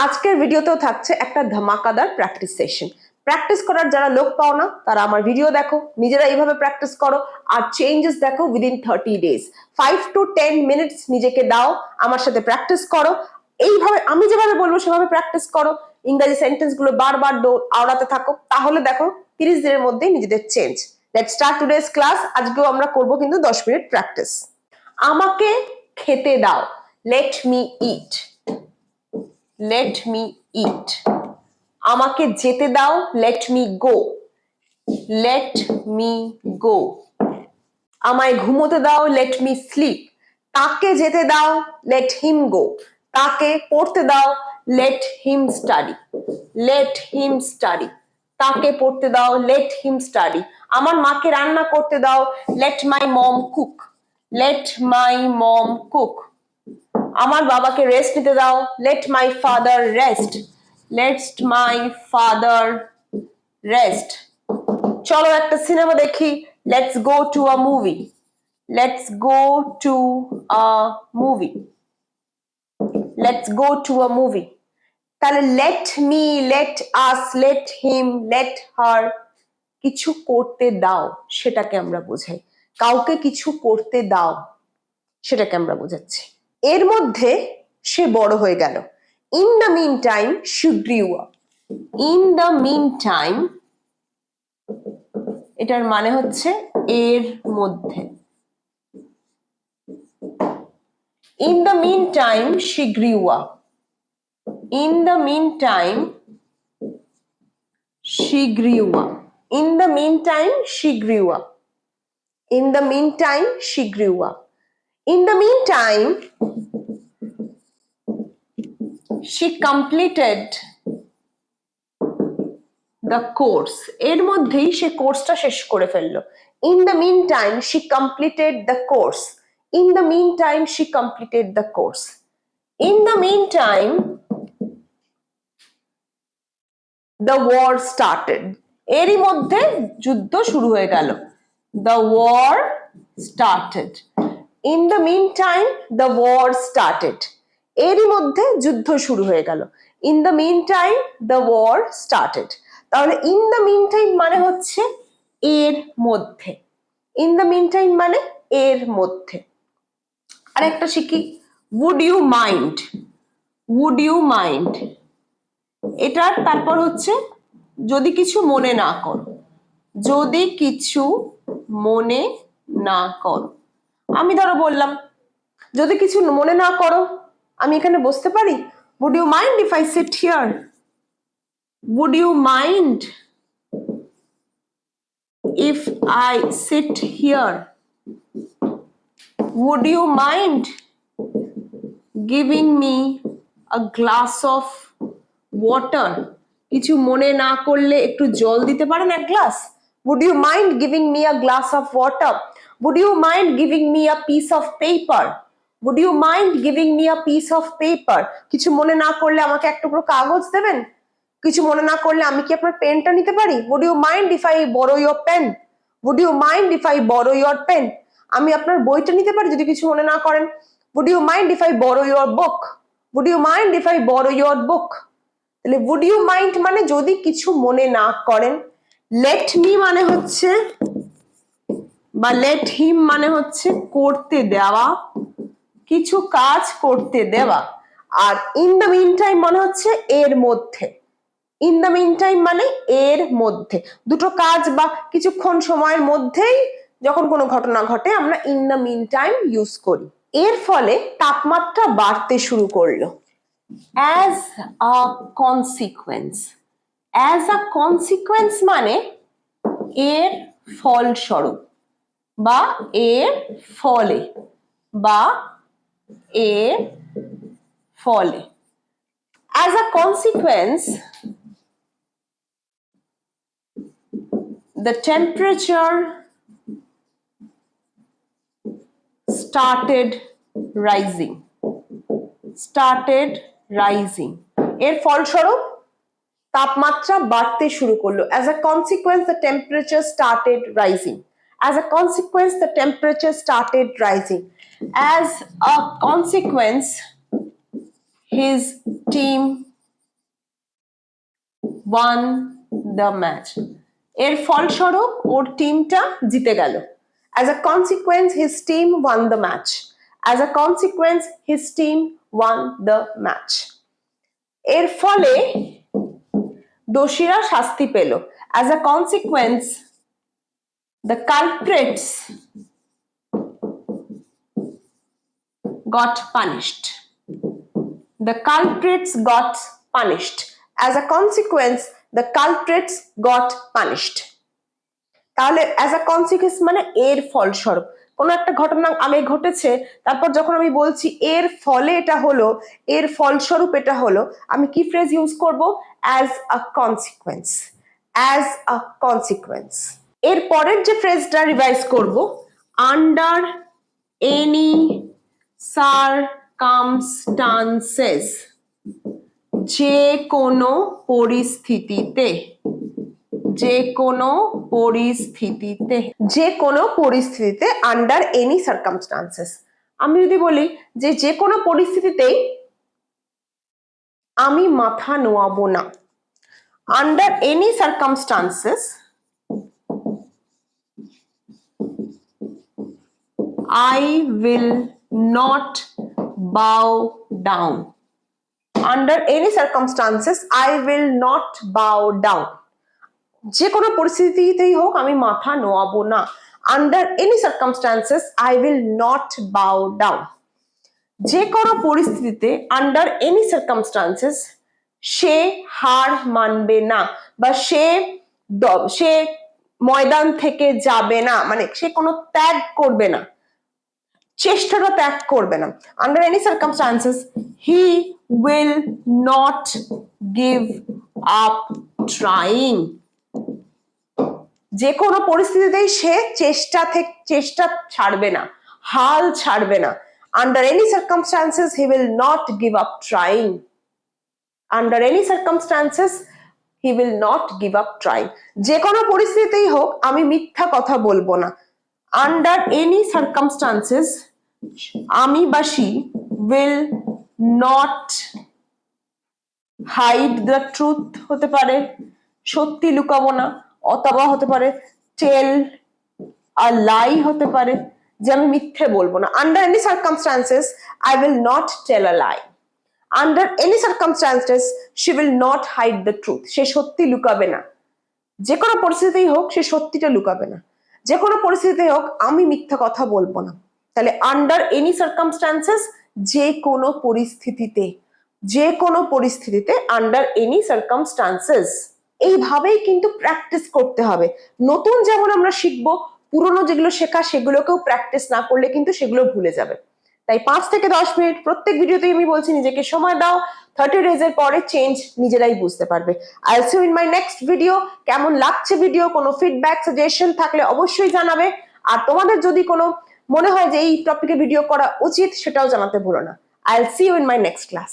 আজকের ভিডিওতেও থাকছে একটা ধামাকাদার প্র্যাকটিস সেশন। প্র্যাকটিস করার যারা লোক পাও না তারা আমার ভিডিও দেখো, নিজেরা এইভাবে প্র্যাকটিস করো আর চেঞ্জেস দেখো উইদিন 30 ডেজ। 5 to 10 মিনিটস নিজেকে দাও, আমার সাথে প্র্যাকটিস করো। এইভাবে আমি যেভাবে বলবো সেভাবে প্র্যাকটিস করো। ইংরেজি সেন্টেন্স গুলো বারবার আওড়াতে থাকো, তাহলে দেখো 30 দিনের মধ্যেই নিজেদের change. Let's start today's class. আজকেও আমরা করবো কিন্তু 10 মিনিট প্র্যাকটিস। আমাকে খেতে দাও, লেট মি ইট। Let me eat. আমাকে যেতে দাও, let me go. Let me go. আমায় ঘুমোতে দাও, let me sleep. তাকে যেতে দাও, let him go. তাকে পড়তে দাও, let him study. Let him study. তাকে পড়তে দাও, let him study. আমার মাকে রান্না করতে দাও, let my mom cook. Let my mom cook. আমার বাবাকে রেস্ট নিতে দাও, let my father rest. Let my father rest. চলো একটা সিনেমা দেখি, let's go to a movie. Let's go to a movie. Let's go to a movie. তাহলে let me, let us, let him, let her. কিছু করতে দাও সেটাকে আমরা বোঝাই। কাউকে কিছু করতে দাও সেটাকে আমরা বোঝাচ্ছি। এর মধ্যে সে বড় হয়ে গেল। In the meantime she grew up. In the meantime, এটার মানে হচ্ছে এর মধ্যে। In the meantime she grew up. In the meantime she grew up. In the meantime she grew up. In the meantime she grew up. In the meantime she completed the course. এর মধ্যেই সে কোর্সটা শেষ করে ফেললো। In the meantime she completed the course. In the meantime she completed the course. In the meantime the war started. এরই মধ্যে যুদ্ধ শুরু হয়ে গেল। The war started. In the meantime the war started. এরই মধ্যে যুদ্ধ শুরু হয়ে গেল। In the meantime the war started. তাহলে in the meantime মানে হচ্ছে এর মধ্যে। In the meantime মানে এর মধ্যে। আরেকটা শিখি, would you mind. Would you mind. এটার তারপর হচ্ছে যদি কিছু মনে না করো। যদি কিছু মনে না করো। আমি ধরো বললাম যদি কিছু মনে না করো, আমি এখানে বসতে পারি। Would you mind if I sit here? Would you mind if I sit here? Would you mind giving me a glass of water? কিছু মনে না করলে একটু জল দিতে পারেন এক glass. Would you mind giving me a glass of water? Would you mind giving me a piece of paper? Would you mind giving me a piece of paper? কিছু মনে না করলে আমাকে এক টুকরো কাগজ দেবেন। কিছু মনে না করলে আমি কি আপনার পেনটা নিতে পারি? Would you mind if I borrow your pen? Would you mind if I borrow your pen? আমি আপনার বইটা নিতে পারি যদি কিছু মনে না করেন। Would you mind if I borrow your book? Would you mind if I borrow your book? তাহলে would you mind মানে যদি কিছু মনে না করেন। let me মানে হচ্ছে বা let him মানে হচ্ছে করতে দেওয়া, কিছু কাজ করতে দেওয়া। আর in the meantime মানে হচ্ছে এর মধ্যে। In the meantime মানে এর মধ্যে। দুটো কাজ বা কিছুক্ষণ সময়ের মধ্যেই যখন কোনো ঘটনা ঘটে আমরা in the meantime ইউজ করি। এর ফলে তাপমাত্রা বাড়তে শুরু করলো। As a consequence. As a consequence মানে এর ফলস্বরূপ বা এর ফলে বা এর ফলে। As a consequence the temperature started rising. Started rising. এর ফলস্বরূপ তাপমাত্রা বাড়তে শুরু করলো। As a consequence the temperature started rising. As a consequence the temperature started rising. As a consequence his team won the match. এর ফলস্বরূপ ওর টিমটা জিতে গেল। As a consequence, his team won the match. As a consequence, his team won the match. এর ফলে দোষীরা শাস্তি পেল। As a consequence, the culprits got punished. The culprits got punished. As a consequence, the culprits got punished. তাহলে as a consequence মানে এর ফলস্বরূপ, কোন একটা ঘটনা আগে ঘটেছে, তারপর যখন আমি বলছি এর ফলে এটা হলো, এর ফলস্বরূপ এটা হলো, আমি কি ফ্রেজ ইউজ করব? as a consequence. as a consequence. এর পরের যে ফ্রেজটা রিভাইজ করব, under any circumstances, যে কোনো পরিস্থিতিতে, যে কোনো পরিস্থিতিতে, যে কোনো পরিস্থিতিতে, আন্ডার এনি সার্কামস্টান্সেস। আমি যদি বলি যে যে কোনো পরিস্থিতিতেই আমি মাথা নোয়াবো না, under any circumstances I will not bow down. Under any circumstances, I will not bow down. যে কোনো পরিস্থিতিতেই হোক আমি মাথা নোয়াবো না। Under any circumstances, I will not bow down. যে কোনো পরিস্থিতিতে under any circumstances সে হার মানবে না, বা সে ময়দান থেকে যাবে না, মানে সে কোনো ত্যাগ করবে না, চেষ্টাটা ত্যাগ করবে না। Under any circumstances, he will not give up trying. যে কোনো পরিস্থিতিতেই সে চেষ্টা ছাড়বে না, হাল ছাড়বে না। Under any circumstances, he will not give up trying. Under any circumstances, he will not give up trying. যে কোনো পরিস্থিতিতেই হোক আমি মিথ্যা কথা বলবো না। Under any circumstances, আমি বা she will not hide the truth, হতে পারে সত্যি লুকাবো না, অথবা হতে পারে tell a lie, হতে পারে যে আমি মিথ্যে বলবো না। Under any circumstances, I will not tell a lie. Under any circumstances, she will not hide the truth. সে সত্যি লুকাবে না। যে কোনো পরিস্থিতিতেই হোক সে সত্যিটা লুকাবে না। যে কোনো পরিস্থিতিতে হোক আমি মিথ্যা কথা বলবো না। তাহলে আন্ডার এনি সার্কামস্টান্সেস, যে কোনো পরিস্থিতিতে, যে কোনো পরিস্থিতিতে, আন্ডার এনি সার্কামস্টান্সেস। এইভাবেই কিন্তু প্র্যাকটিস করতে হবে। নতুন যেমন আমরা শিখবো, পুরনো যেগুলো শেখা সেগুলোকেও প্র্যাকটিস না করলে কিন্তু সেগুলো ভুলে যাবে। তাই 5 থেকে 10 মিনিট প্রত্যেক ভিডিওতেই আমি বলছি নিজেকে সময় দাও, 30 days এর পরে চেঞ্জ নিজেরাই বুঝতে পারবে। I'll see you in my next video. কেমন লাগছে ভিডিও, কোনো ফিডব্যাক সাজেশন থাকলে অবশ্যই জানাবে। আর তোমাদের যদি কোনো মনে হয় যে এই টপিকে ভিডিও করা উচিত, সেটাও জানাতে ভুলো না। I'll see you in my next class.